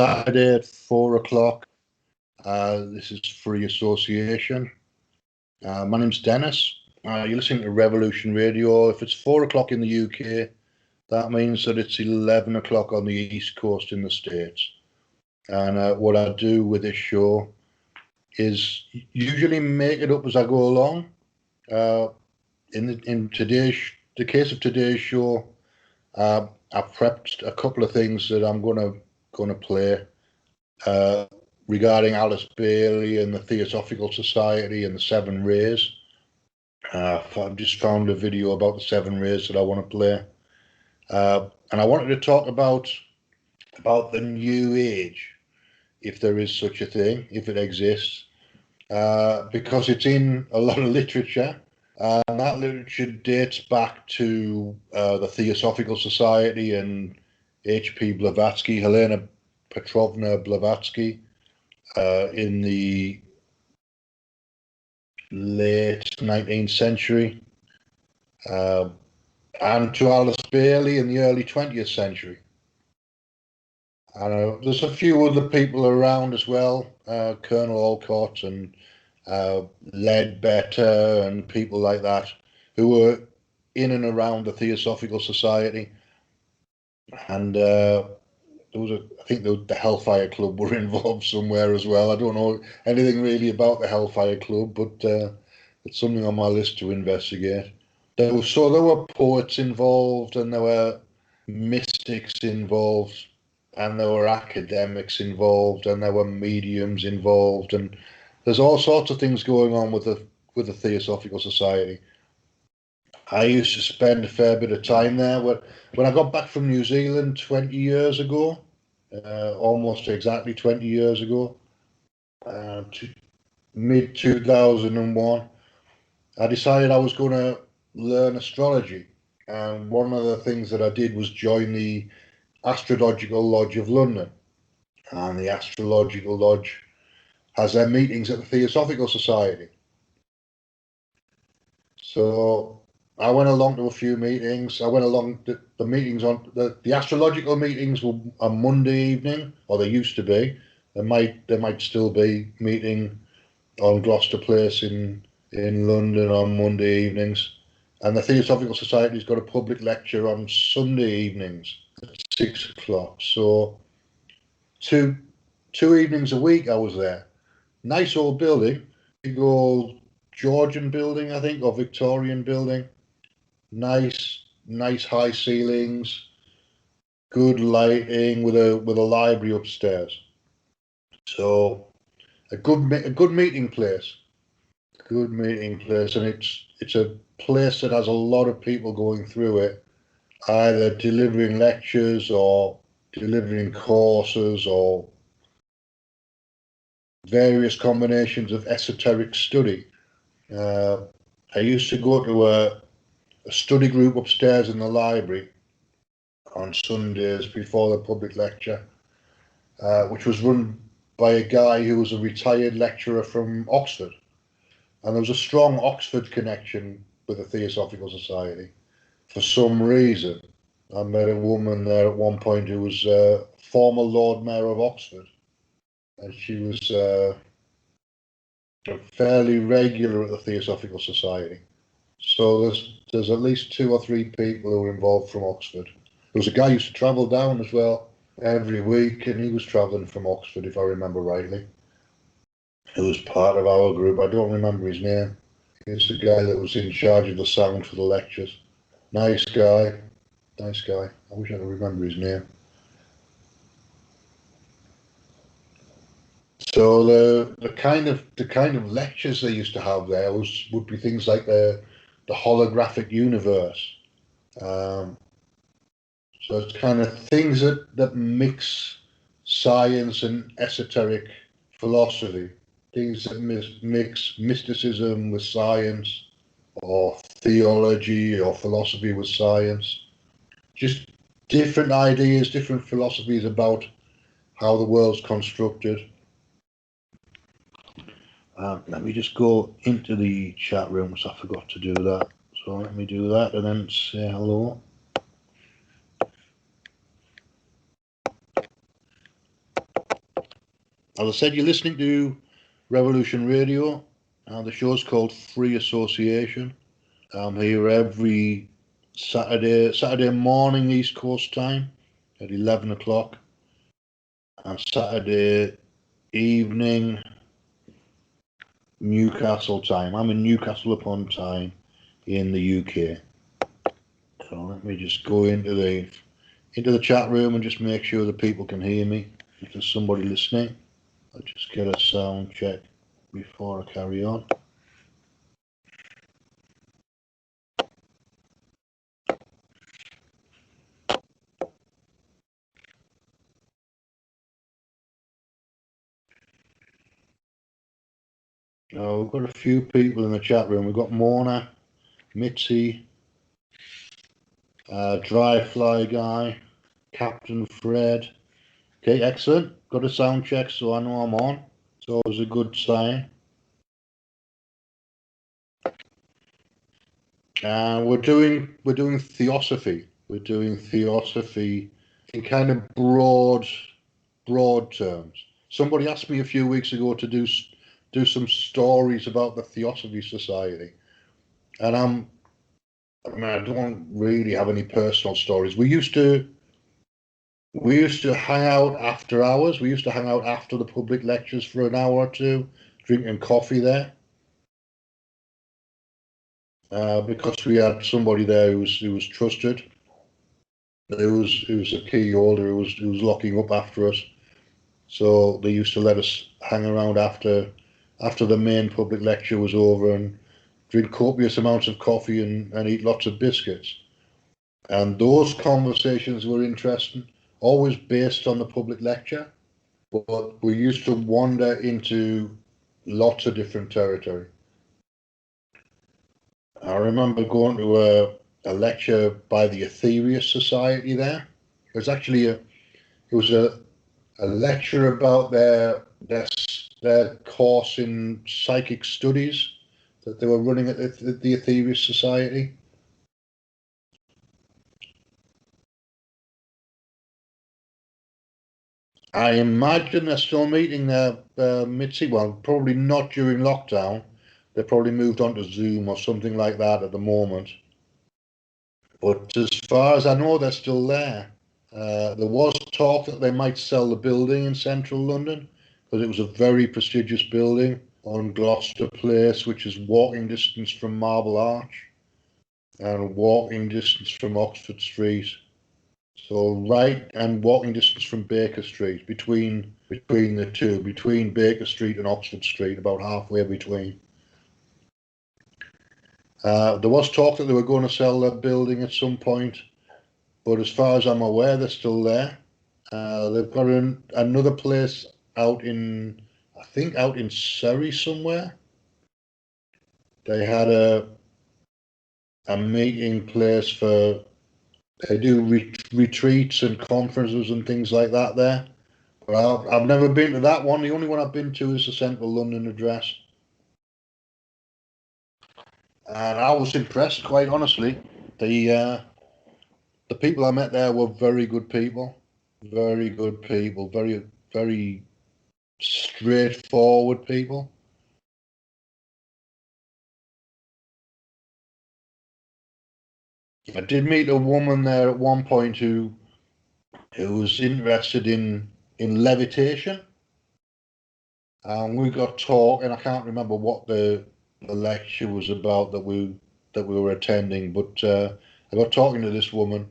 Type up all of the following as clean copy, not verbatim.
Saturday at 4 o'clock. This is free association. My name's Dennis. You're listening to Revolution Radio. If it's 4 o'clock in the UK, that means that it's 11 o'clock on the East Coast in the States. And what I do with this show is usually make it up as I go along. In the case of today's show, I prepped a couple of things that I'm gonna play regarding Alice Bailey and the Theosophical Society and the Seven Rays. I've just found a video about the Seven Rays that I want to play, and I wanted to talk about the New Age, if there is such a thing, if it exists, because it's in a lot of literature. And that literature dates back to the Theosophical Society and H.P. Blavatsky, Helena Petrovna Blavatsky, in the late 19th century, and to Alice Bailey in the early 20th century. And there's a few other people around as well, Colonel Olcott and Leadbetter and people like that, who were in and around the Theosophical Society. And there was I think the Hellfire Club were involved somewhere as well. I don't know anything really about the Hellfire Club, but it's something on my list to investigate. There were poets involved, and there were mystics involved, and there were academics involved, and there were mediums involved, and there's all sorts of things going on with the Theosophical Society. I used to spend a fair bit of time there. When I got back from New Zealand 20 years ago, almost exactly 20 years ago, mid-2001, I decided I was going to learn astrology. And one of the things that I did was join the Astrological Lodge of London. And the Astrological Lodge has their meetings at the Theosophical Society. So I went along to a few meetings. I went along to the meetings on the astrological meetings were on Monday evening, or they used to be. There might still be meeting on Gloucester Place in London on Monday evenings. And the Theosophical Society's got a public lecture on Sunday evenings at 6 o'clock. So two evenings a week I was there. Nice old building, big old Georgian building, I think, or Victorian building. Nice high ceilings, good lighting, with a library upstairs. So a good meeting place. Good meeting place, and it's a place that has a lot of people going through it, either delivering lectures or delivering courses or various combinations of esoteric study. I used to go to a study group upstairs in the library on Sundays before the public lecture, which was run by a guy who was a retired lecturer from Oxford. And there was a strong Oxford connection with the Theosophical Society. For some reason, I met a woman there at one point who was former Lord Mayor of Oxford. And she was fairly regular at the Theosophical Society. So there's at least 2 or 3 people who were involved from Oxford. There was a guy who used to travel down as well every week, and he was travelling from Oxford, if I remember rightly. He was part of our group. I don't remember his name. He's the guy that was in charge of the sound for the lectures. Nice guy. Nice guy. I wish I could remember his name. So the kind of lectures they used to have there would be things like the Holographic Universe. So it's kind of things that mix science and esoteric philosophy, things that mix mysticism with science, or theology or philosophy with science. Just different ideas, different philosophies about how the world's constructed. Let me just go into the chat room, because I forgot to do that. So let me do that and then say hello. As I said, you're listening to Revolution Radio. The show's called Free Association. I'm here every Saturday morning East Coast time at 11 o'clock, and Saturday evening Newcastle time. I'm in Newcastle upon Tyne in the UK. So let me just go into the chat room and just make sure that people can hear me. If there's somebody listening, I'll just get a sound check before I carry on. We've got a few people in the chat room. We've got Mona, Mitzi, Dry Fly Guy, Captain Fred. Okay, excellent. Got a sound check, so I know I'm on. It's always a good sign. We're doing Theosophy. We're doing Theosophy in kind of broad terms. Somebody asked me a few weeks ago to do some stories about the Theosophy Society, and I don't really have any personal stories. We used to hang out after hours. We used to hang out after the public lectures for an hour or two, drinking coffee there, because we had somebody there who was trusted. Who was a key holder who was locking up after us. So they used to let us hang around after the main public lecture was over and drink copious amounts of coffee and eat lots of biscuits. And those conversations were interesting, always based on the public lecture, but we used to wander into lots of different territory. I remember going to a lecture by the Atheist Society there. It was actually a lecture about their course in psychic studies that they were running at the Theosophy Society. I imagine they're still meeting there, Mitzi. Well, probably not during lockdown. They probably moved on to Zoom or something like that at the moment. But as far as I know, they're still there. There was talk that they might sell the building in central London because it was a very prestigious building on Gloucester Place, which is walking distance from Marble Arch and walking distance from Oxford Street. So and walking distance from Baker Street, between the two, between Baker Street and Oxford Street, about halfway between. There was talk that they were going to sell that building at some point, but as far as I'm aware, they're still there. They've got another place out in Surrey somewhere. They had a meeting place for, they do retreats and conferences and things like that there. Well, I've never been to that one. The only one I've been to is the Central London address. And I was impressed, quite honestly. The people I met there were very good people. Very good people. Very, very straightforward people. I did meet a woman there at one point who was interested in levitation. And we got talking. I can't remember what the lecture was about that we were attending, but I got talking to this woman,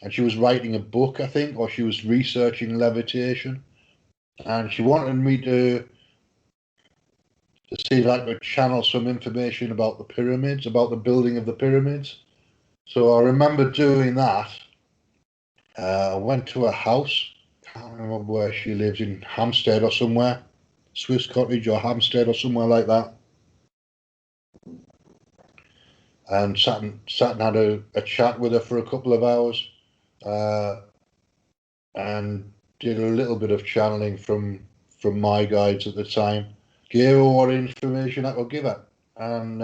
and she was writing a book, I think, or she was researching levitation, and she wanted me to see if I could channel some information about the pyramids, about the building of the pyramids. So I remember doing that. I went to a house. I can't remember where she lives, in Hampstead or somewhere, Swiss Cottage or Hampstead or somewhere like that. And sat and had a chat with her for a couple of hours, and did a little bit of channeling from my guides at the time. Gave her what information I could give her, and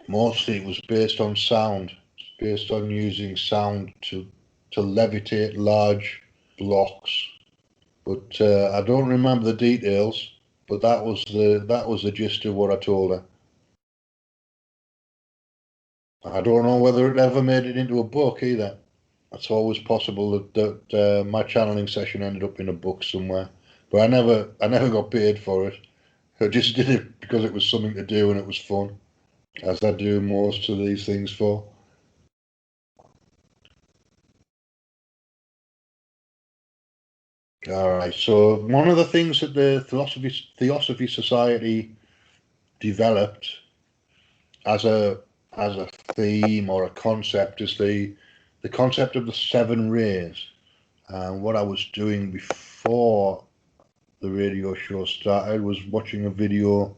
mostly it was based on sound, based on using sound to levitate large blocks But I don't remember the details. But that was the gist of what I told her. I don't know whether it ever made it into a book either. It's always possible that my channeling session ended up in a book somewhere, but I never got paid for it. I just did it because it was something to do and it was fun, as I do most of these things for. All right. So one of the things that the Theosophy Society developed as a theme or a concept is the concept of the seven rays. And what I was doing before the radio show started was watching a video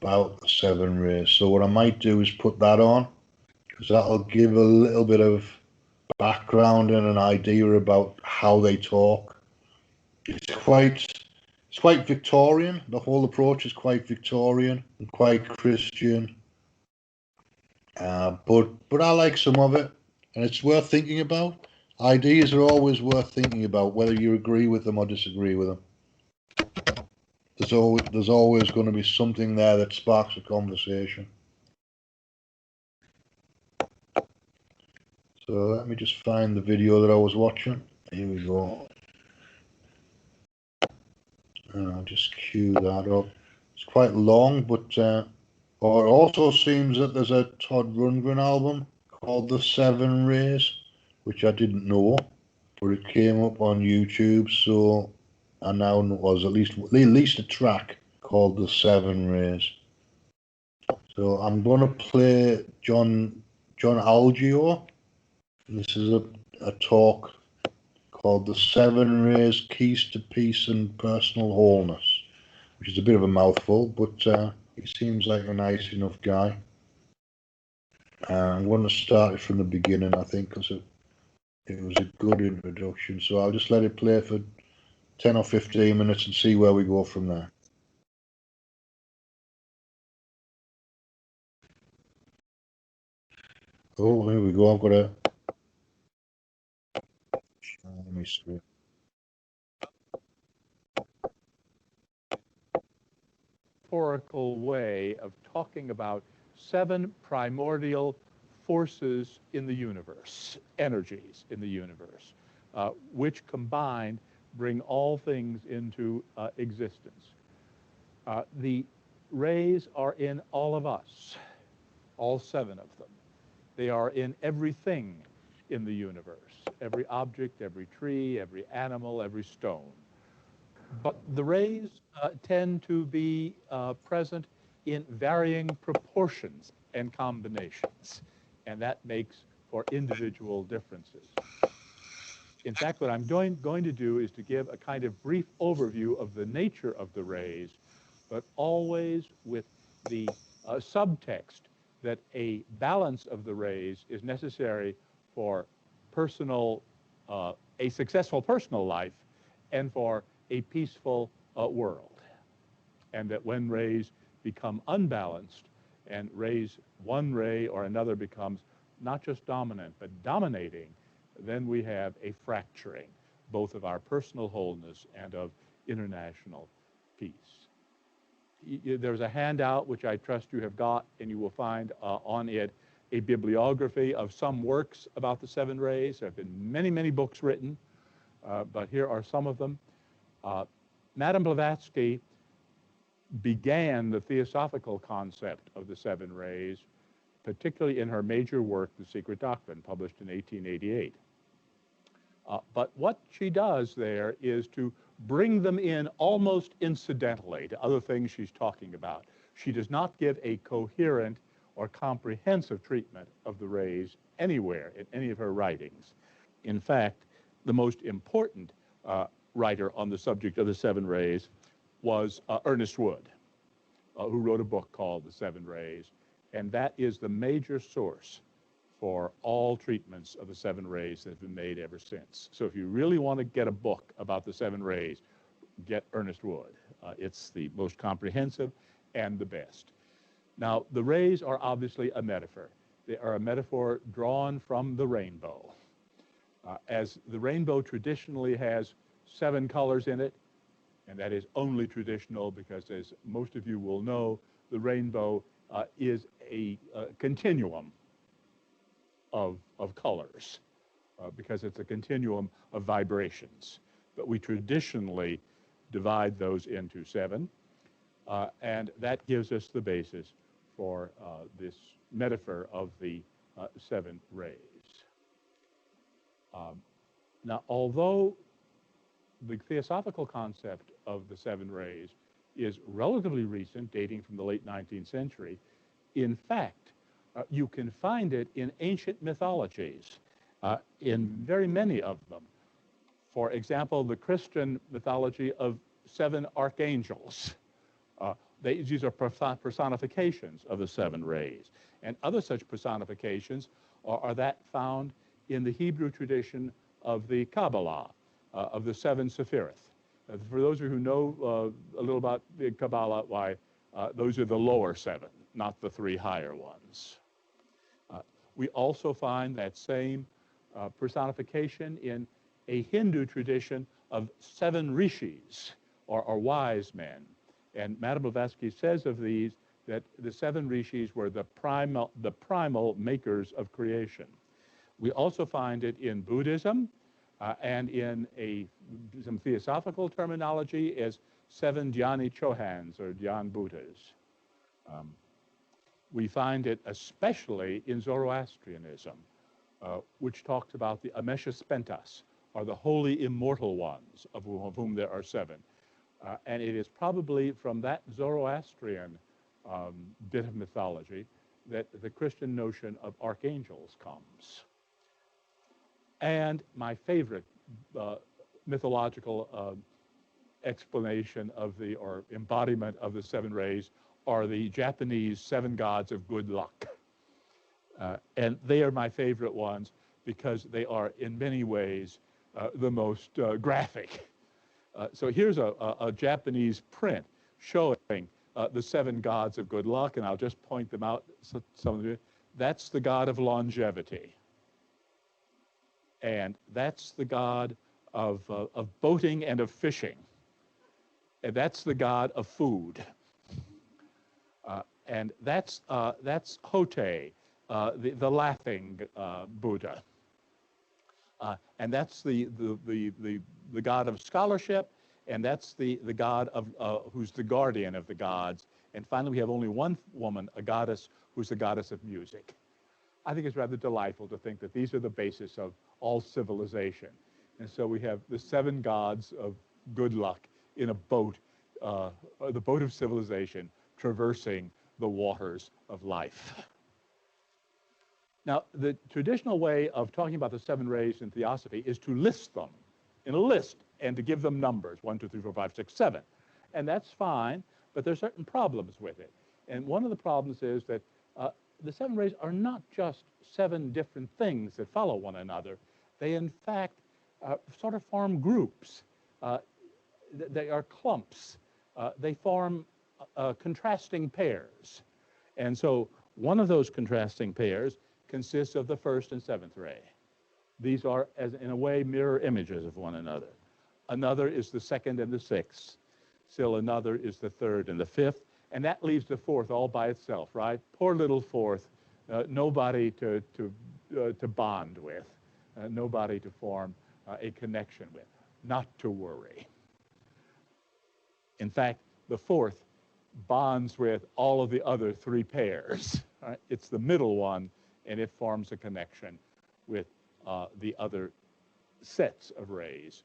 about the seven rays. So what I might do is put that on, because that'll give a little bit of background and an idea about how they talk. It's quite Victorian. The whole approach is quite Victorian and quite Christian. But I like some of it, and it's worth thinking about. Ideas are always worth thinking about, whether you agree with them or disagree with them. There's always going to be something there that sparks a conversation. So let me just find the video that I was watching. Here we go. And I'll just cue that up. It's quite long, but or it also seems that there's a Todd Rundgren album called The Seven Rays, which I didn't know, but it came up on YouTube, so I now know there's at least a track called The Seven Rays. So I'm going to play John Algeo. This is a talk called The Seven Rays Keys to Peace and Personal Wholeness, which is a bit of a mouthful, but he seems like a nice enough guy. I'm going to start it from the beginning, I think, because it was a good introduction. So I'll just let it play for 10 or 15 minutes and see where we go from there. Oh, here we go. I've got a... Let me see. Metaphorical way of talking about seven primordial forces in the universe, energies in the universe, which combined bring all things into existence. The rays are in all of us, all seven of them. They are in everything in the universe, every object, every tree, every animal, every stone. But the rays tend to be present in varying proportions and combinations, and that makes for individual differences. In fact, what I'm going to do is to give a kind of brief overview of the nature of the rays, but always with the subtext that a balance of the rays is necessary for personal, a successful personal life and for a peaceful world. And that when rays become unbalanced and one ray or another becomes not just dominant, but dominating, then we have a fracturing, both of our personal wholeness and of international peace. There's a handout which I trust you have got, and you will find on it a bibliography of some works about the seven rays. There have been many, many books written, but here are some of them. Madame Blavatsky began the theosophical concept of the seven rays, particularly in her major work, The Secret Doctrine, published in 1888. But what she does there is to bring them in almost incidentally to other things she's talking about. She does not give a coherent or comprehensive treatment of the rays anywhere in any of her writings. In fact, the most important writer on the subject of the seven rays was Ernest Wood, who wrote a book called The Seven Rays, and that is the major source for all treatments of the seven rays that have been made ever since. So if you really want to get a book about the seven rays, get Ernest Wood. It's the most comprehensive and the best. Now, the rays are obviously a metaphor. They are a metaphor drawn from the rainbow. As the rainbow traditionally has 7 colors in it, and that is only traditional because, as most of you will know, the rainbow is a continuum of colors because it's a continuum of vibrations. But we traditionally divide those into 7, and that gives us the basis for this metaphor of the 7 rays. Now, although the theosophical concept of the 7 rays is relatively recent, dating from the late 19th century, in fact, you can find it in ancient mythologies, in very many of them. For example, the Christian mythology of 7 archangels. These are personifications of the 7 rays. And other such personifications are that found in the Hebrew tradition of the Kabbalah, of the 7 Sephirith. For those of you who know a little about the Kabbalah, why, those are the lower 7, not the 3 higher ones. We also find that same personification in a Hindu tradition of 7 rishis, or wise men. And Madame Blavatsky says of these that the 7 rishis were the primal makers of creation. We also find it in Buddhism and in some theosophical terminology as 7 Dhyani Chohans or Dhyan Buddhas. We find it especially in Zoroastrianism, which talks about the Ameshaspentas, or the holy immortal ones, of whom there are 7. And it is probably from that Zoroastrian bit of mythology that the Christian notion of archangels comes. And my favorite mythological explanation of or embodiment of the 7 rays are the Japanese 7 gods of good luck. And they are my favorite ones because they are in many ways the most graphic. So here's a Japanese print showing the 7 gods of good luck, and I'll just point them out. Some of you. That's the god of longevity. And that's the god of boating and of fishing. And that's the god of food. And that's Hote, the laughing Buddha. And that's the god of scholarship, and that's the god of who's the guardian of the gods. And finally, we have only one woman, a goddess, who's the goddess of music. I think it's rather delightful to think that these are the basis of all civilization. And so we have the 7 gods of good luck in a boat, the boat of civilization, traversing the waters of life. Now, the traditional way of talking about the 7 rays in Theosophy is to list them in a list and to give them numbers, 1, 2, 3, 4, 5, 6, 7. And that's fine, but there's certain problems with it. And one of the problems is that the 7 rays are not just 7 different things that follow one another. They, in fact, sort of form groups. They are clumps. They form contrasting pairs. And so one of those contrasting pairs consists of the 1st and 7th ray. These are, in a way, mirror images of one another. Another is the 2nd and the 6th. Still another is the 3rd and the 5th. And that leaves the 4th all by itself, right? Poor little 4th, nobody to bond with, nobody to form a connection with. Not to worry. In fact, the 4th bonds with all of the other 3 pairs. Right? It's the middle one, and it forms a connection with the other sets of rays,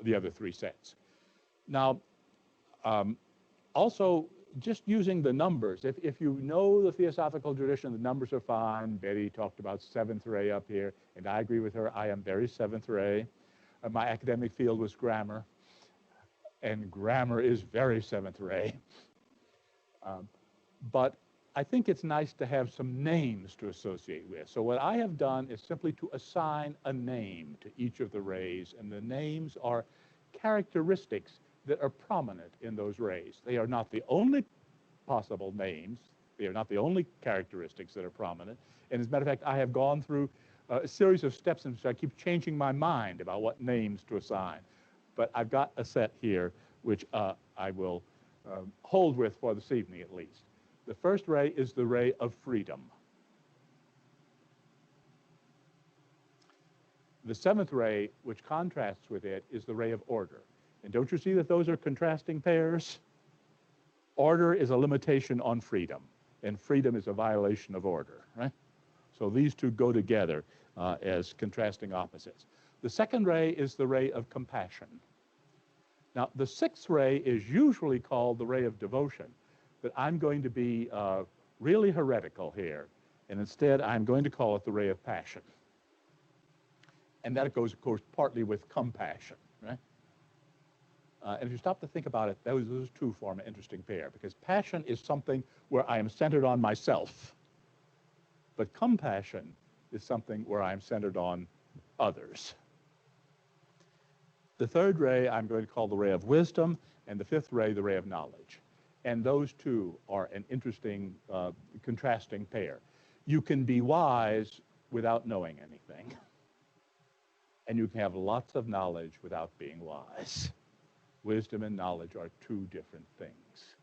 the other 3 sets. Now, also, just using the numbers, if you know the theosophical tradition, the numbers are fine. Betty talked about 7th ray up here, and I agree with her. I am very 7th ray. My academic field was grammar, and grammar is very 7th ray. But I think it's nice to have some names to associate with. So what I have done is simply to assign a name to each of the rays, and the names are characteristics that are prominent in those rays. They are not the only possible names. They are not the only characteristics that are prominent. And as a matter of fact, I have gone through a series of steps in which I keep changing my mind about what names to assign. But I've got a set here which I will hold with for this evening at least. The first ray is the ray of freedom. The seventh ray, which contrasts with it, is the ray of order. And don't you see that those are contrasting pairs? Order is a limitation on freedom, and freedom is a violation of order, right? So these two go together as contrasting opposites. The second ray is the ray of compassion. Now, the sixth ray is usually called the ray of devotion, but I'm going to be really heretical here, and instead I'm going to call it the ray of passion. And that goes, of course, partly with compassion, right? And if you stop to think about it, those two form an interesting pair, because passion is something where I am centered on myself, but compassion is something where I am centered on others. The third ray I'm going to call the ray of wisdom, and the fifth ray the ray of knowledge. And those two are an interesting contrasting pair. You can be wise without knowing anything, and you can have lots of knowledge without being wise. Wisdom and knowledge are two different things.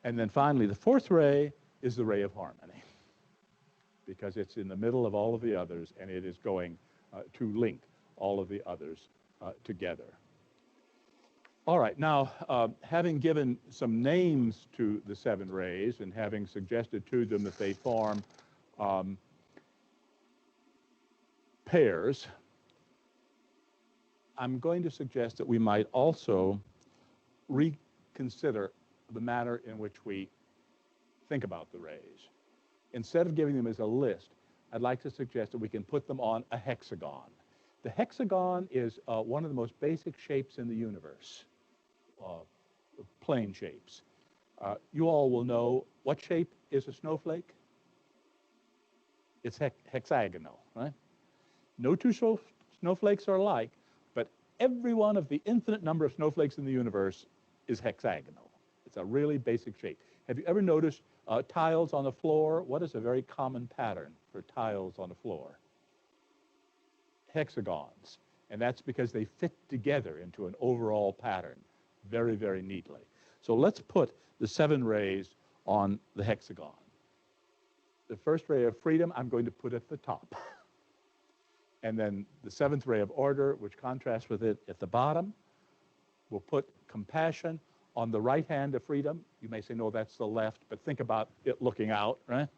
And then finally, the fourth ray is the ray of harmony, because it's in the middle of all of the others, and it is going to link all of the others together. All right, now, having given some names to the seven rays and having suggested to them that they form pairs, I'm going to suggest that we might also reconsider the manner in which we think about the rays. Instead of giving them as a list, I'd like to suggest that we can put them on a hexagon. The hexagon is one of the most basic shapes in the universe, plane shapes. You all will know what shape is a snowflake? It's hexagonal, right? No two snowflakes are alike, but every one of the infinite number of snowflakes in the universe is hexagonal. It's a really basic shape. Have you ever noticed tiles on the floor? What is a very common pattern for tiles on the floor? Hexagons. And that's because they fit together into an overall pattern very, very neatly. So let's put the seven rays on the hexagon. The first ray of freedom I'm going to put at the top. And then the seventh ray of order, which contrasts with it, at the bottom. We'll put compassion on the right hand of freedom. You may say, no, that's the left, but think about it looking out, right?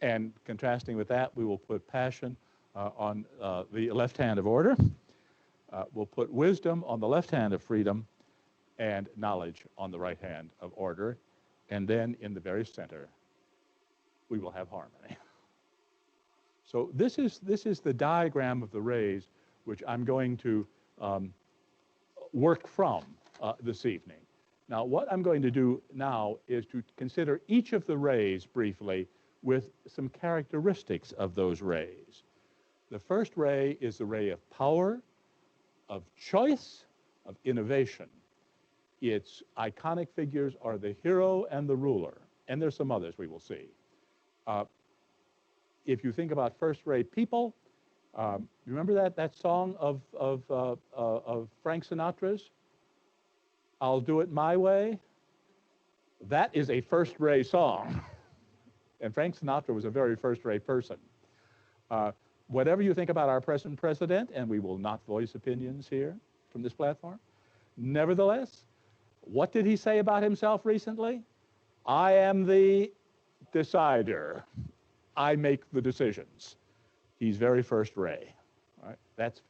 And contrasting with that, we will put passion on the left hand of order. We'll put wisdom on the left hand of freedom and knowledge on the right hand of order. And then in the very center, we will have harmony. So this is the diagram of the rays which I'm going to work from this evening. Now, what I'm going to do now is to consider each of the rays briefly with some characteristics of those rays. The first ray is the ray of power, of choice, of innovation. Its iconic figures are the hero and the ruler, and there's some others we will see. If you think about first-rate people, remember that song of Frank Sinatra's, "I'll Do It My Way"? That is a first-rate song. And Frank Sinatra was a very first-rate person. Whatever you think about our present president, and we will not voice opinions here from this platform, nevertheless, what did he say about himself recently? I am the decider. I make the decisions. He's very first ray. All right?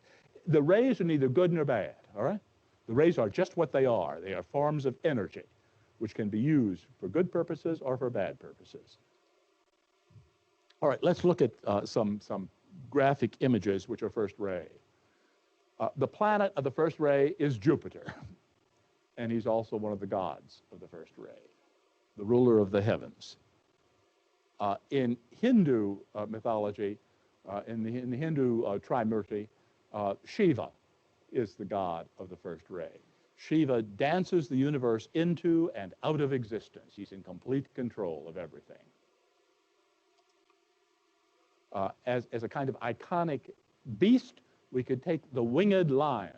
The rays are neither good nor bad. All right? The rays are just what they are. They are forms of energy which can be used for good purposes or for bad purposes. All right, let's look at some graphic images which are first ray. The planet of the first ray is Jupiter, and he's also one of the gods of the first ray, the ruler of the heavens. In Hindu mythology, in the Hindu Trimurti, Shiva is the god of the first ray. Shiva dances the universe into and out of existence. He's in complete control of everything. as a kind of iconic beast, we could take the winged lion,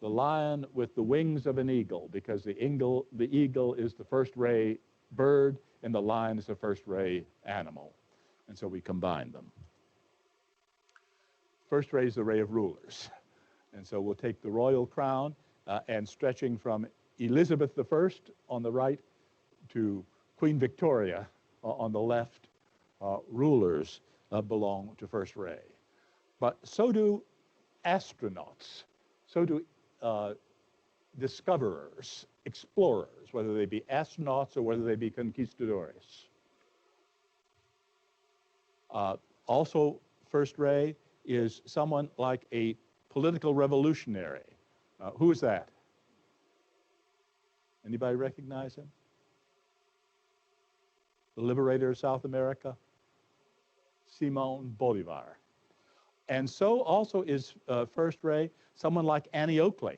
the lion with the wings of an eagle, because the eagle is the first ray bird and the lion is the first ray animal. And so we combine them. First ray is the ray of rulers. And so we'll take the royal crown and stretching from Elizabeth I on the right to Queen Victoria on the left, rulers belong to first ray. But so do astronauts, so do discoverers, explorers, whether they be astronauts or whether they be conquistadores. Also, first ray is someone like a political revolutionary. Who is that? Anybody recognize him? The liberator of South America? Simón Bolívar. And so also is first ray someone like Annie Oakley.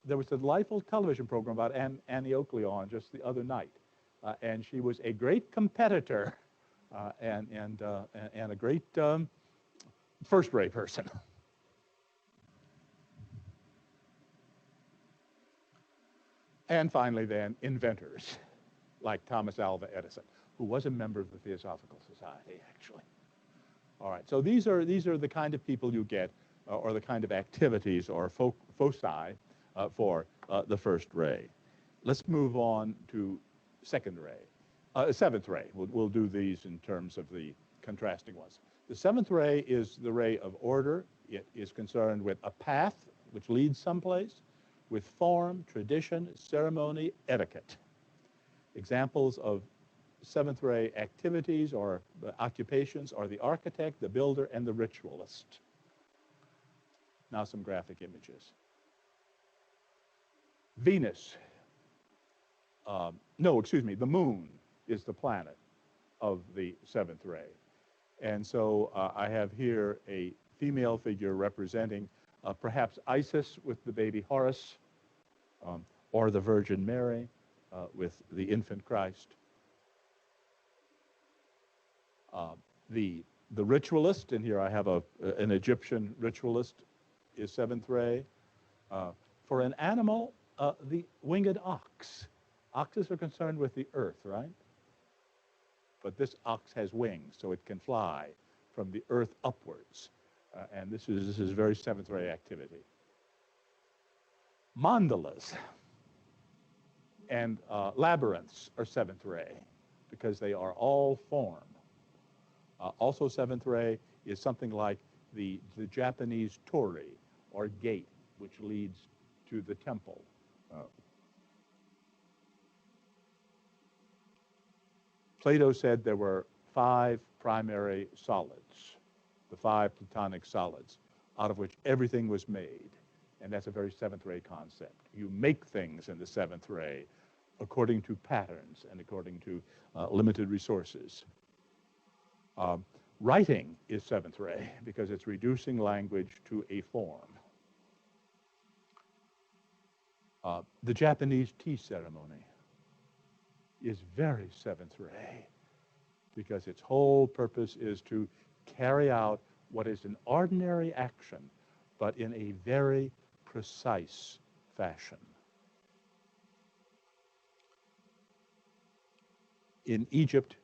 There was a delightful television program about Annie Oakley on just the other night. And she was a great competitor and a great first ray person. And finally then, inventors, like Thomas Alva Edison, who was a member of the Theosophical Society, actually. All right, so these are the kind of people you get, or the kind of activities or foci for the first ray. Let's move on to seventh ray. We'll do these in terms of the contrasting ones. The seventh ray is the ray of order. It is concerned with a path which leads someplace, with form, tradition, ceremony, etiquette. Examples of seventh ray activities or occupations are the architect, the builder, and the ritualist. Now some graphic images. Venus, the moon is the planet of the seventh ray. And so I have here a female figure representing perhaps Isis with the baby Horus, or the Virgin Mary with the infant Christ. The ritualist, and here I have an Egyptian ritualist, is seventh ray. For an animal, the winged ox. Oxes are concerned with the earth, right? But this ox has wings, so it can fly from the earth upwards. And this is very seventh ray activity. Mandalas and labyrinths are seventh ray because they are all form. Also seventh ray is something like the Japanese torii, or gate, which leads to the temple. Plato said there were 5 primary solids, the 5 Platonic solids, out of which everything was made. And that's a very seventh ray concept. You make things in the seventh ray according to patterns and according to limited resources. Writing is seventh ray because it's reducing language to a form. The Japanese tea ceremony is very seventh ray because its whole purpose is to carry out what is an ordinary action, but in a very precise fashion. In Egypt,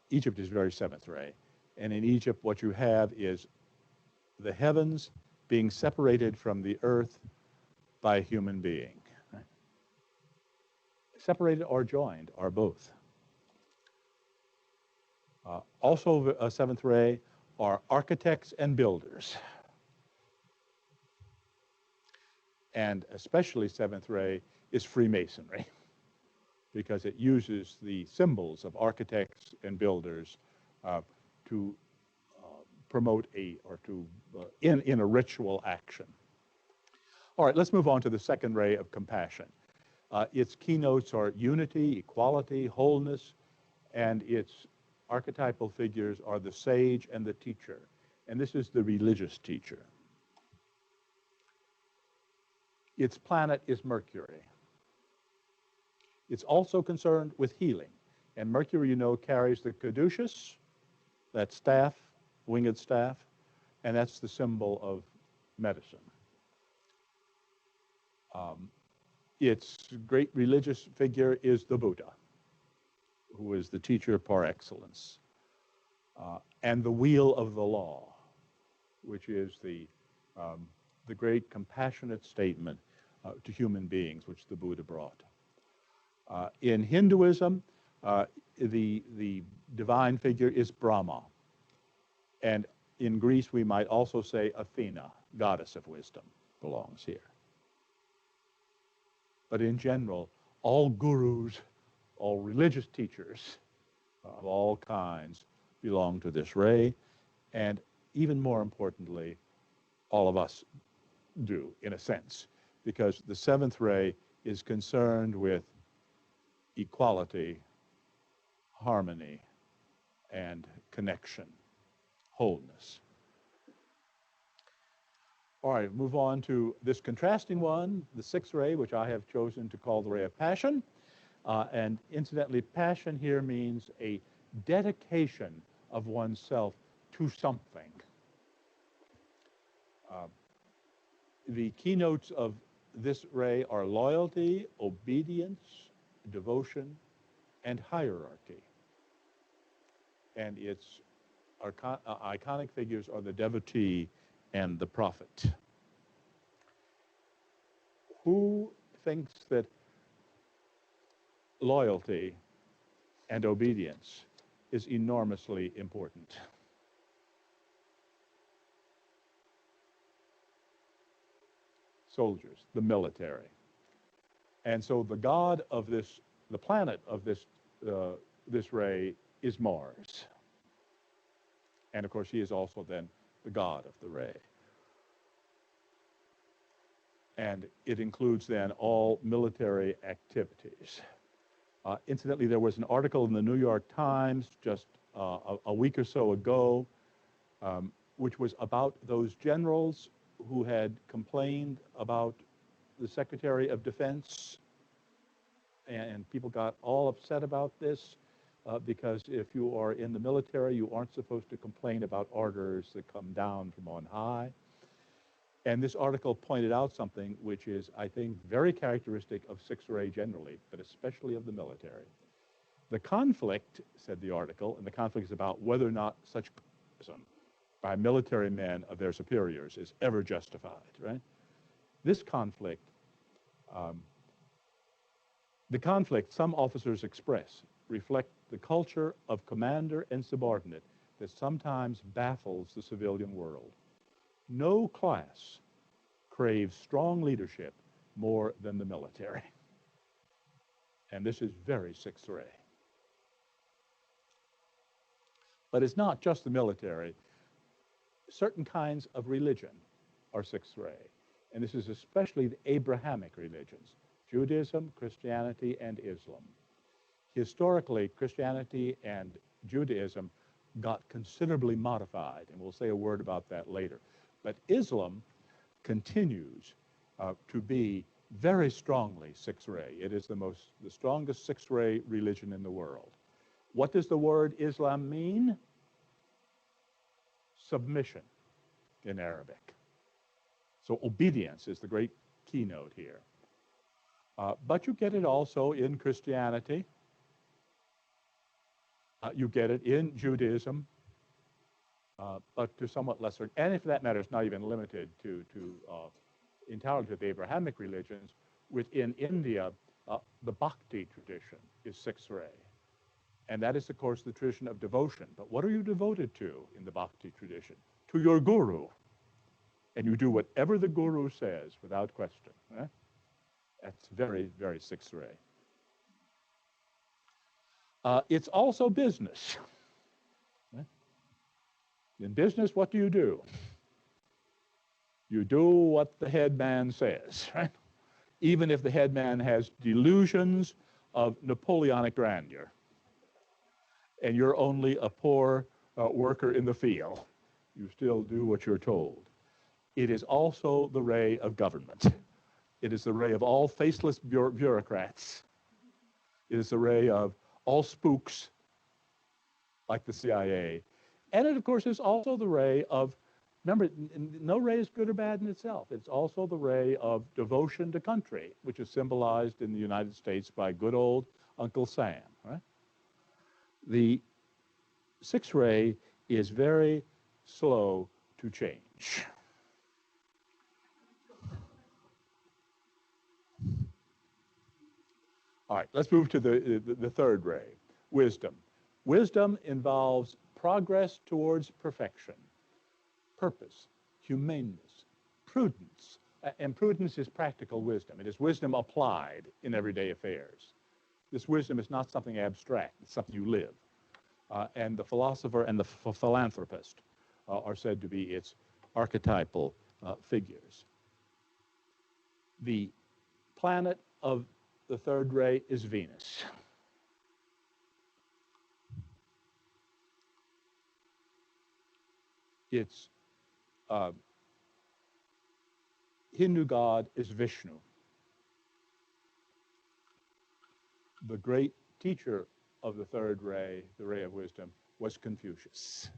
Egypt is very seventh ray. And in Egypt, what you have is the heavens being separated from the earth by a human being. Right? Separated or joined, or both. Also, seventh ray are architects and builders. And especially seventh ray is Freemasonry, because it uses the symbols of architects and builders to promote in a ritual action. All right, let's move on to the second ray of compassion. Its keynotes are unity, equality, wholeness, and its archetypal figures are the sage and the teacher. And this is the religious teacher. Its planet is Mercury. It's also concerned with healing. And Mercury, you know, carries the caduceus that staff, winged staff, and that's the symbol of medicine. Its great religious figure is the Buddha, who is the teacher par excellence, and the wheel of the law, which is the great compassionate statement to human beings, which the Buddha brought. In Hinduism, the divine figure is Brahma, and in Greece we might also say Athena, goddess of wisdom, belongs here. But in general, all gurus, all religious teachers of all kinds belong to this ray, and even more importantly, all of us do, in a sense, because the seventh ray is concerned with equality, harmony, and connection, wholeness. All right, move on to this contrasting one, the sixth ray, which I have chosen to call the ray of passion. And incidentally, passion here means a dedication of oneself to something. The keynotes of this ray are loyalty, obedience, devotion, and hierarchy. And its iconic figures are the devotee and the prophet. Who thinks that loyalty and obedience is enormously important? Soldiers, the military. And so the god of this, the planet of this ray is Mars. And of course, he is also then the god of the ray. And it includes then all military activities. Incidentally, there was an article in the New York Times just a week or so ago, which was about those generals who had complained about the Secretary of Defense. And people got all upset about this because if you are in the military, you aren't supposed to complain about orders that come down from on high. And this article pointed out something which is, I think, very characteristic of sixth ray generally, but especially of the military. The conflict, said the article, and the conflict is about whether or not such criticism by military men of their superiors is ever justified, right? This conflict, some officers express, reflect the culture of commander and subordinate that sometimes baffles the civilian world. No class craves strong leadership more than the military. And this is very sixth ray. But it's not just the military. Certain kinds of religion are sixth ray. And this is especially the Abrahamic religions, Judaism, Christianity, and Islam. Historically, Christianity and Judaism got considerably modified, and we'll say a word about that later. But Islam continues to be very strongly sixth ray. It is the strongest sixth ray religion in the world. What does the word Islam mean? Submission in Arabic. So obedience is the great keynote here. But you get it also in Christianity. You get it in Judaism, but to somewhat lesser, and if that matter, it's not even limited to entirely to the Abrahamic religions. Within India, the Bhakti tradition is sixth ray. And that is, of course, the tradition of devotion. But what are you devoted to in the Bhakti tradition? To your guru. And you do whatever the guru says without question. Right? That's very, very sixth ray. It's also business. Right? In business, what do? You do what the head man says, right? Even if the head man has delusions of Napoleonic grandeur, and you're only a poor worker in the field, you still do what you're told. It is also the ray of government. It is the ray of all faceless bureaucrats. It is the ray of all spooks like the CIA. And it, of course, is also the ray of, remember, no ray is good or bad in itself. It's also the ray of devotion to country, which is symbolized in the United States by good old Uncle Sam. Right? The sixth ray is very slow to change. All right, let's move to the third ray, wisdom. Wisdom involves progress towards perfection, purpose, humaneness, prudence. And prudence is practical wisdom. It is wisdom applied in everyday affairs. This wisdom is not something abstract. It's something you live. And the philosopher and the philanthropist are said to be its archetypal figures. The planet of the third ray is Venus. Its Hindu god is Vishnu. The great teacher of the third ray, the ray of wisdom, was Confucius.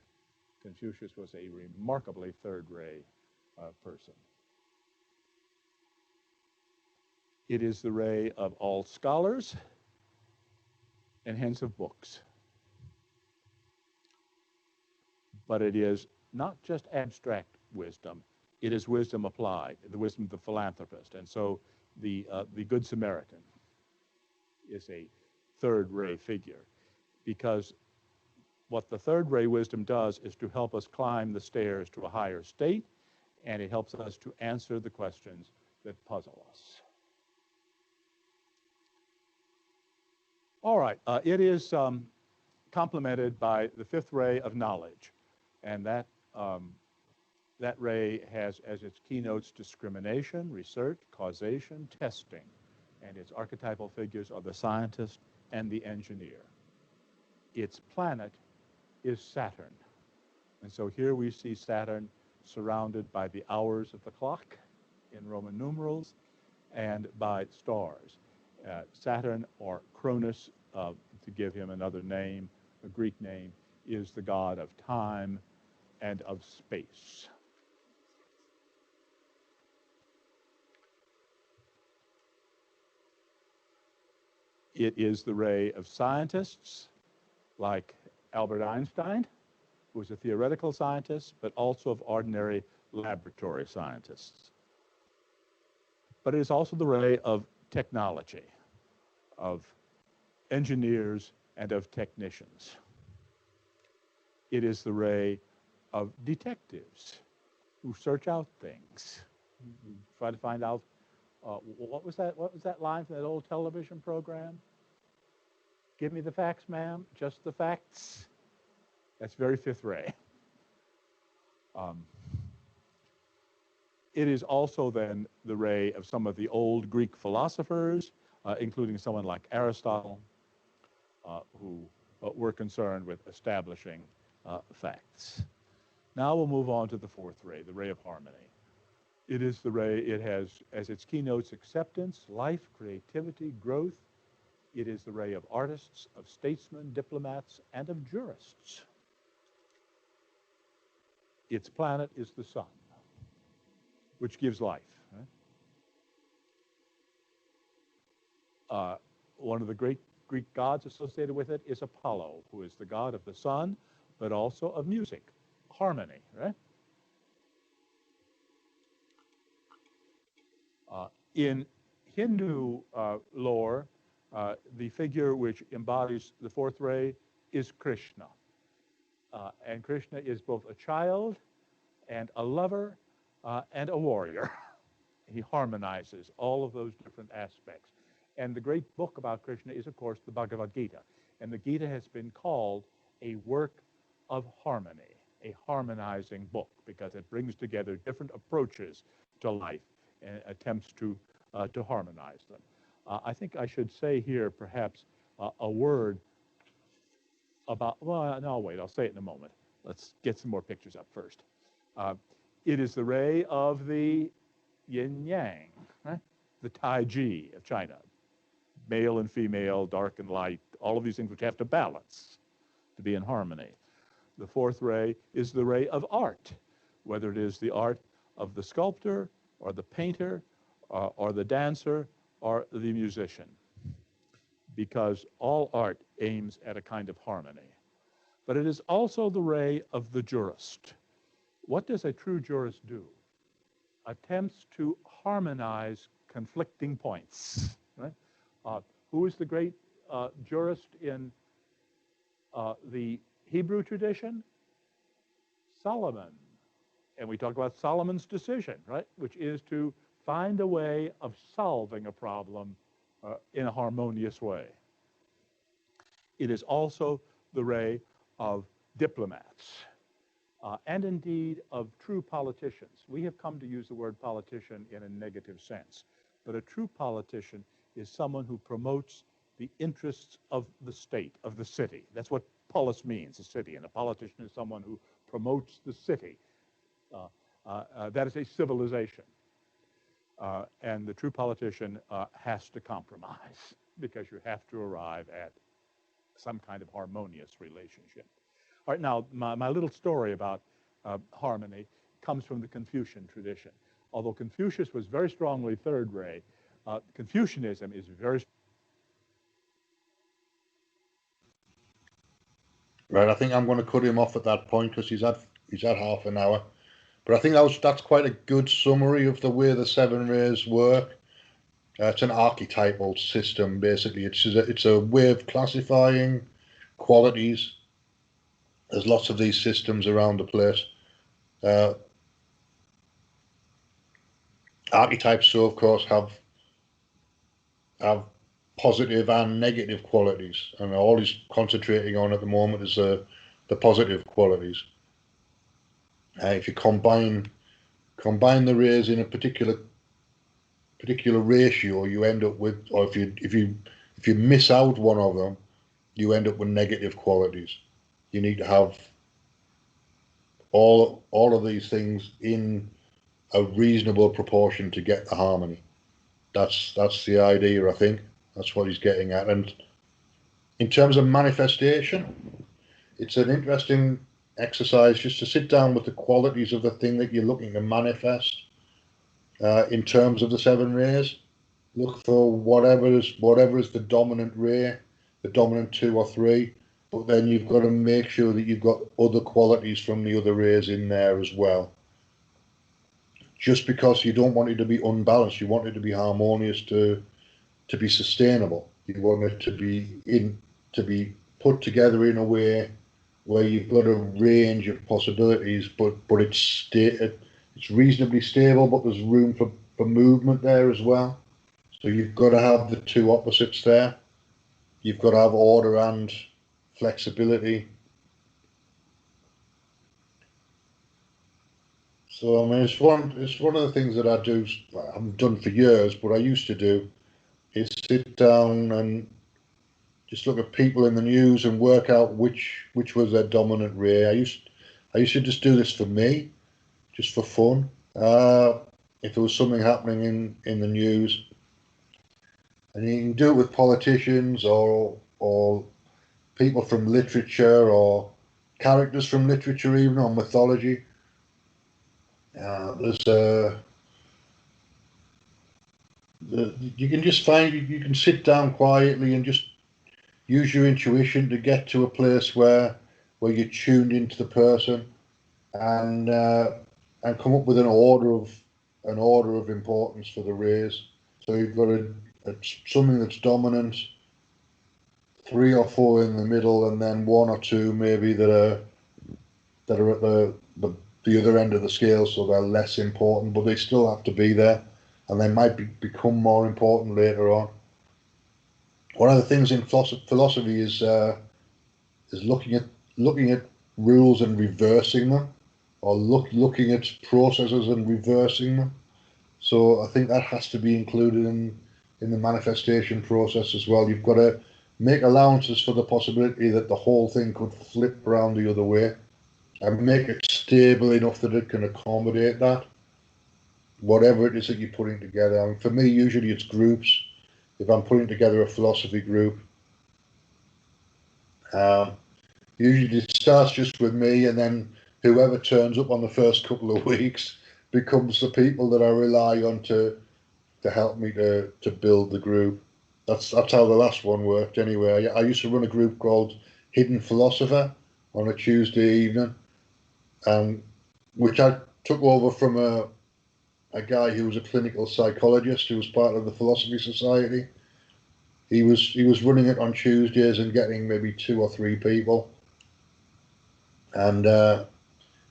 Confucius was a remarkably third ray person. It is the ray of all scholars and hence of books. But it is not just abstract wisdom, it is wisdom applied, the wisdom of the philanthropist. And so the Good Samaritan is a third ray figure, because what the third ray wisdom does is to help us climb the stairs to a higher state, and it helps us to answer the questions that puzzle us. All right, it is complemented by the fifth ray of knowledge, and that ray has as its keynotes discrimination, research, causation, testing, and its archetypal figures are the scientist and the engineer. Its planet is Saturn, and so here we see Saturn surrounded by the hours of the clock in Roman numerals and by stars. Saturn, or Cronus, to give him another name, a Greek name, is the god of time and of space. It is the ray of scientists like Albert Einstein, who was a theoretical scientist, but also of ordinary laboratory scientists. But it is also the ray of technology, of engineers and of technicians. It is the ray of detectives who search out things, try to find out what was that line from that old television program? Give me the facts, ma'am, just the facts. That's very fifth ray. It is also then the ray of some of the old Greek philosophers, including someone like Aristotle, who were concerned with establishing facts. Now we'll move on to the fourth ray, the ray of harmony. It is the ray, it has as its keynotes acceptance, life, creativity, growth. It is the ray of artists, of statesmen, diplomats, and of jurists. Its planet is the sun, which gives life. Right? One of the great Greek gods associated with it is Apollo, who is the god of the sun, but also of music, harmony, right? In Hindu lore, the figure which embodies the fourth ray is Krishna. And Krishna is both a child and a lover and a warrior. He harmonizes all of those different aspects. And the great book about Krishna is, of course, the Bhagavad Gita. And the Gita has been called a work of harmony, a harmonizing book, because it brings together different approaches to life and attempts to harmonize them. I think I should say here, perhaps, a word about, well, no, wait, I'll say it in a moment. Let's get some more pictures up first. It is the ray of the Yin Yang, right? The Taiji of China. Male and female, dark and light, all of these things which have to balance to be in harmony. The fourth ray is the ray of art, whether it is the art of the sculptor or the painter or the dancer or the musician, because all art aims at a kind of harmony. But it is also the ray of the jurist. What does a true jurist do? Attempts to harmonize conflicting points. Right? Who is the great jurist in the Hebrew tradition? Solomon. And we talk about Solomon's decision, right? Which is to find a way of solving a problem in a harmonious way. It is also the ray of diplomats, and indeed of true politicians. We have come to use the word politician in a negative sense, but a true politician is someone who promotes the interests of the state, of the city. That's what polis means, a city, and a politician is someone who promotes the city. That is a civilization. And the true politician has to compromise, because you have to arrive at some kind of harmonious relationship. All right, now, my little story about harmony comes from the Confucian tradition. Although Confucius was very strongly third ray, Confucianism is very... Right, I think I'm going to cut him off at that point because he's had half an hour. But I think that's quite a good summary of the way the seven rays work. It's an archetypal system, basically. It's a way of classifying qualities. There's lots of these systems around the place. Archetypes, so of course, have positive and negative qualities, and all he's concentrating on at the moment is the positive qualities. If you combine the rays in a particular ratio, you end up with, or if you miss out one of them, you end up with negative qualities. You need to have all of these things in a reasonable proportion to get the harmony. That's the idea, I think. That's what he's getting at. And in terms of manifestation, it's an interesting exercise just to sit down with the qualities of the thing that you're looking to manifest. In terms of the seven rays, look for whatever is the dominant ray, the dominant 2 or 3, but then you've got to make sure that you've got other qualities from the other rays in there as well. Just because you don't want it to be unbalanced, you want it to be harmonious, to be sustainable. You want it to be put together in a way where you've got a range of possibilities, but it's reasonably stable, but there's room for movement there as well. So you've got to have the two opposites there. You've got to have order and flexibility. So I mean, it's one of the things that I do. I haven't done for years, but I used to do, is sit down and just look at people in the news and work out which was their dominant ray. I used to just do this for me, just for fun. If there was something happening in the news, and you can do it with politicians or people from literature or characters from literature, even, or mythology. You can just find, you can sit down quietly and just use your intuition to get to a place where you're tuned into the person, and come up with an order of importance for the rays. So you've got something that's dominant, 3 or 4 in the middle, and then 1 or 2 maybe that are at the other end of the scale, so they're less important, but they still have to be there, and they might become more important later on. One of the things in philosophy is looking at rules and reversing them, or looking at processes and reversing them. So I think that has to be included in the manifestation process as well. You've got to make allowances for the possibility that the whole thing could flip around the other way, and make it stable enough that it can accommodate that, whatever it is that you're putting together. I mean, for me, usually it's groups. If I'm putting together a philosophy group, Usually it starts just with me, and then whoever turns up on the first couple of weeks becomes the people that I rely on to help me to build the group. That's how the last one worked anyway. I used to run a group called Hidden Philosopher on a Tuesday evening, which I took over from a guy who was a clinical psychologist who was part of the Philosophy Society. He was running it on Tuesdays and getting maybe 2 or 3 people, and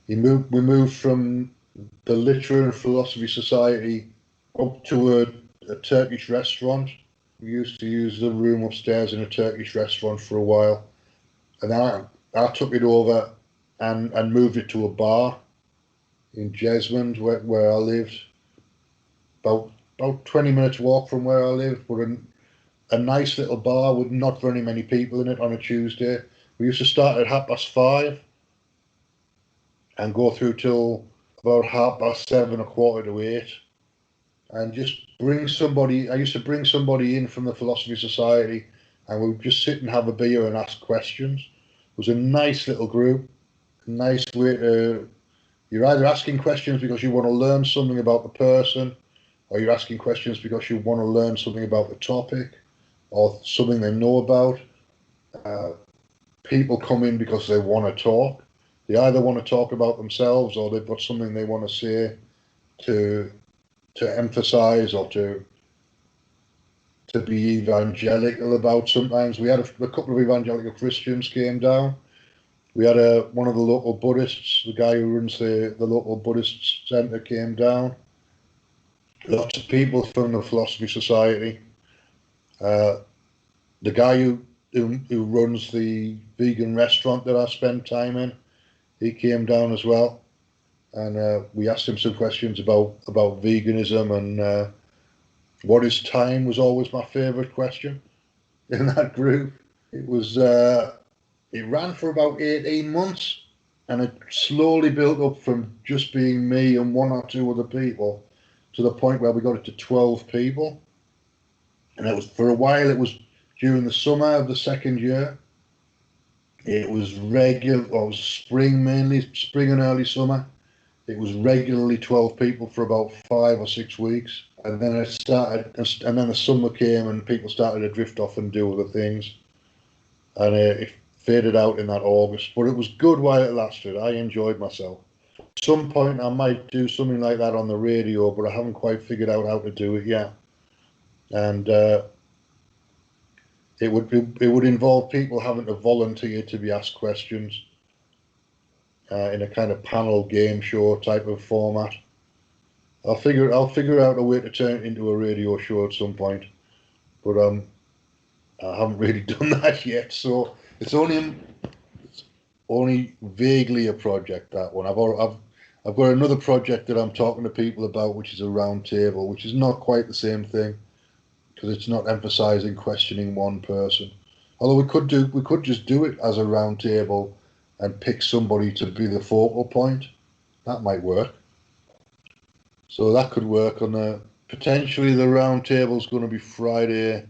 we moved from the Literary and Philosophy Society up to a Turkish restaurant. We used to use the room upstairs in a Turkish restaurant for a while, and I took it over and moved it to a bar in Jesmond where I lived, about 20 minutes walk from where I lived, but a nice little bar with not very many people in it on a Tuesday. We used to start at 5:30 and go through till about 7:30, 7:45, and just bring somebody. I used to bring somebody in from the Philosophy Society, and we would just sit and have a beer and ask questions. It was a nice little group, a nice way to. You're either asking questions because you want to learn something about the person, or you're asking questions because you want to learn something about the topic or something they know about. Uh, People come in because they want to talk. They either want to talk about themselves or they've got something they want to say to emphasize or to be evangelical about. Sometimes we had a couple of evangelical Christians came down. We had one of the local Buddhists, the guy who runs the local Buddhist centre, came down. Lots of people from the Philosophy Society. The guy who runs the vegan restaurant that I spend time in, he came down as well, and we asked him some questions about veganism, and what is time was always my favourite question in that group. It ran for about 18 months, and it slowly built up from just being me and 1 or 2 other people to the point where we got it to 12 people. And it was, for a while, it was during the summer of the second year. It was regular, or it was spring mainly, spring and early summer. It was regularly 12 people for about 5 or 6 weeks. And then it started, and then the summer came and people started to drift off and do other things. And it faded out in that August. But it was good while it lasted. I enjoyed myself. At some point I might do something like that on the radio, but I haven't quite figured out how to do it yet. And it would involve people having to volunteer to be asked questions in a kind of panel game show type of format. I'll figure out a way to turn it into a radio show at some point, but I haven't really done that yet. So it's only vaguely a project, that one. I've got another project that I'm talking to people about, which is a round table, which is not quite the same thing because it's not emphasizing questioning one person. Although we could just do it as a round table and pick somebody to be the focal point. That might work. So that could work on potentially the round table is going to be Friday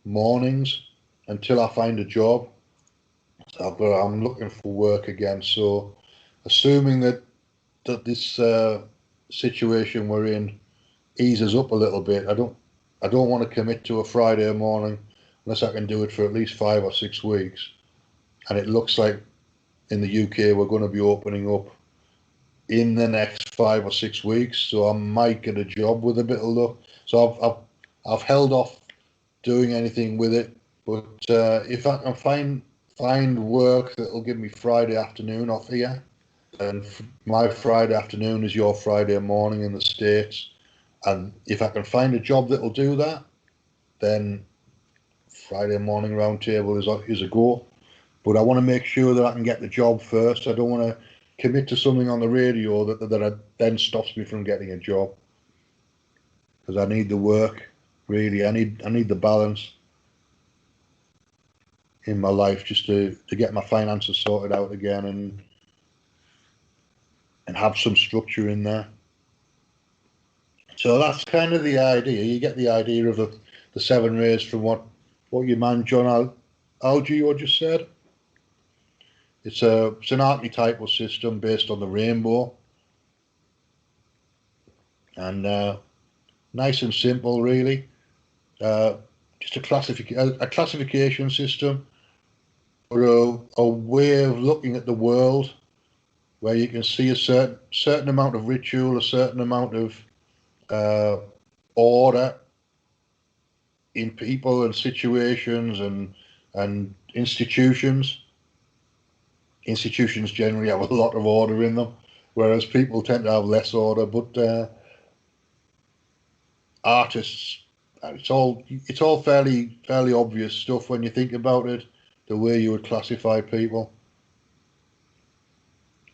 mornings until I find a job. But I'm looking for work again. So assuming that this situation we're in eases up a little bit, I don't want to commit to a Friday morning unless I can do it for at least 5 or 6 weeks. And it looks like in the UK we're going to be opening up in the next 5 or 6 weeks, so I might get a job with a bit of luck. So I've held off doing anything with it, but if I can find work that'll give me Friday afternoon off here, and my Friday afternoon is your Friday morning in the States, and if I can find a job that'll do that, then Friday morning round table is a go. But I want to make sure that I can get the job first. I don't want to commit to something on the radio that then stops me from getting a job, because I need the work. Really, I need the balance in my life just to get my finances sorted out again and have some structure in there. So that's kind of the idea. You get the idea of the 7 rays from what your man John Algie just said. It's an archetypal system based on the rainbow, and nice and simple, really. Just a classification system, or a way of looking at the world where you can see a certain amount of ritual, a certain amount of order in people and situations and institutions. Institutions generally have a lot of order in them, whereas people tend to have less order. But artists, it's all fairly obvious stuff when you think about it. The way you would classify people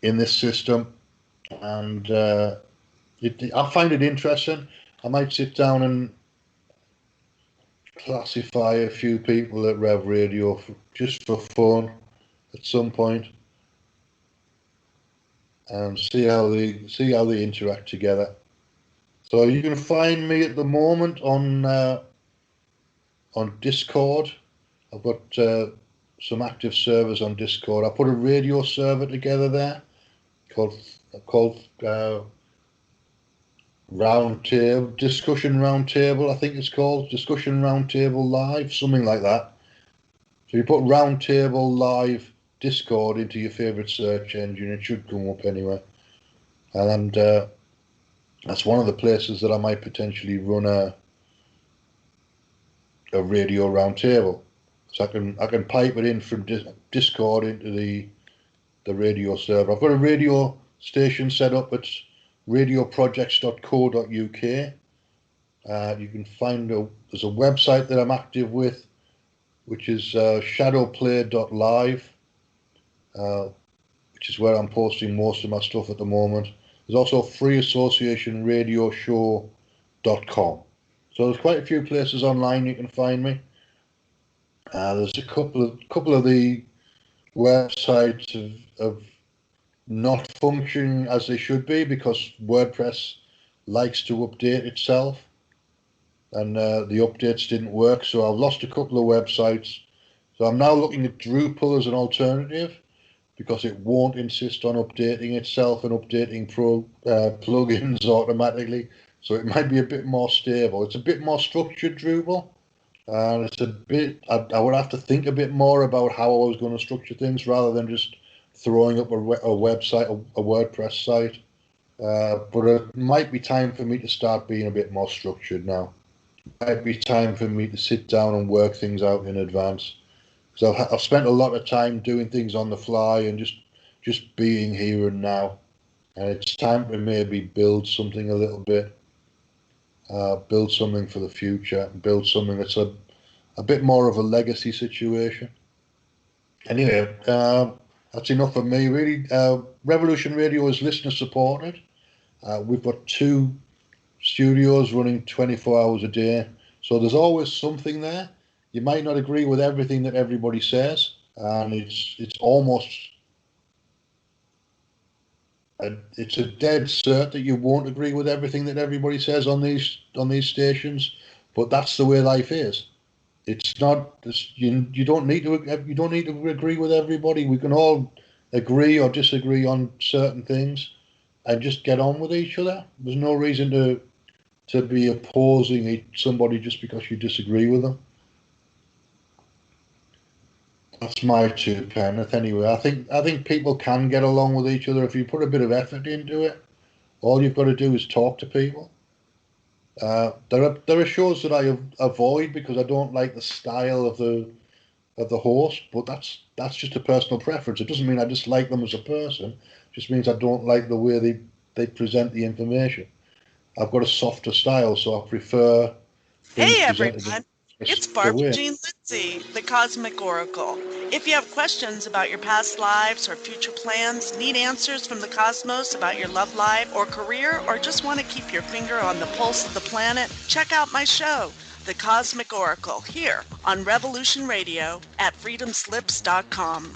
in this system, and I find it interesting. I might sit down and classify a few people at Rev Radio just for fun at some point, and see how they interact together. So you can find me at the moment on Discord. I've got some active servers on Discord. I put a radio server together there called Roundtable, Discussion Roundtable, I think it's called, Discussion Roundtable Live, something like that. So you put Roundtable Live Discord into your favourite search engine, it should come up anyway. And that's one of the places that I might potentially run a radio roundtable. So I can pipe it in from Discord into the radio server. I've got a radio station set up at radioprojects.co.uk. You can find there's a website that I'm active with, which is shadowplay.live, which is where I'm posting most of my stuff at the moment. There's also freeassociationradioshow.com. So there's quite a few places online you can find me. There's a couple of the websites of not functioning as they should be because WordPress likes to update itself, and the updates didn't work, so I've lost a couple of websites. So I'm now looking at Drupal as an alternative because it won't insist on updating itself and updating plugins automatically. So it might be a bit more stable. It's a bit more structured, Drupal. And it's a bit, I would have to think a bit more about how I was going to structure things rather than just throwing up a website, a WordPress site. But it might be time for me to start being a bit more structured now. It might be time for me to sit down and work things out in advance. Because I've spent a lot of time doing things on the fly and just being here and now. And it's time to maybe build something a little bit. Build something for the future. Build something that's a bit more of a legacy situation. Anyway, that's enough for me, really. Revolution Radio is listener supported. We've got 2 studios running 24 hours a day. So there's always something there. You might not agree with everything that everybody says, and it's almost it's a dead cert that you won't agree with everything that everybody says on these stations. But that's the way life is. It's not you don't need to agree with everybody. We can all agree or disagree on certain things and just get on with each other. There's no reason to be opposing somebody just because you disagree with them. That's my 2 pence. Anyway, I think people can get along with each other if you put a bit of effort into it. All you've got to do is talk to people. There are shows that I avoid because I don't like the style of the host, but that's just a personal preference. It doesn't mean I dislike them as a person. It just means I don't like the way they present the information. I've got a softer style, so I prefer. Hey everyone, it's Barbara Jean Lindsay, the Cosmic Oracle. If you have questions about your past lives or future plans, need answers from the cosmos about your love life or career, or just want to keep your finger on the pulse of the planet, check out my show, The Cosmic Oracle, here on Revolution Radio at freedomslips.com.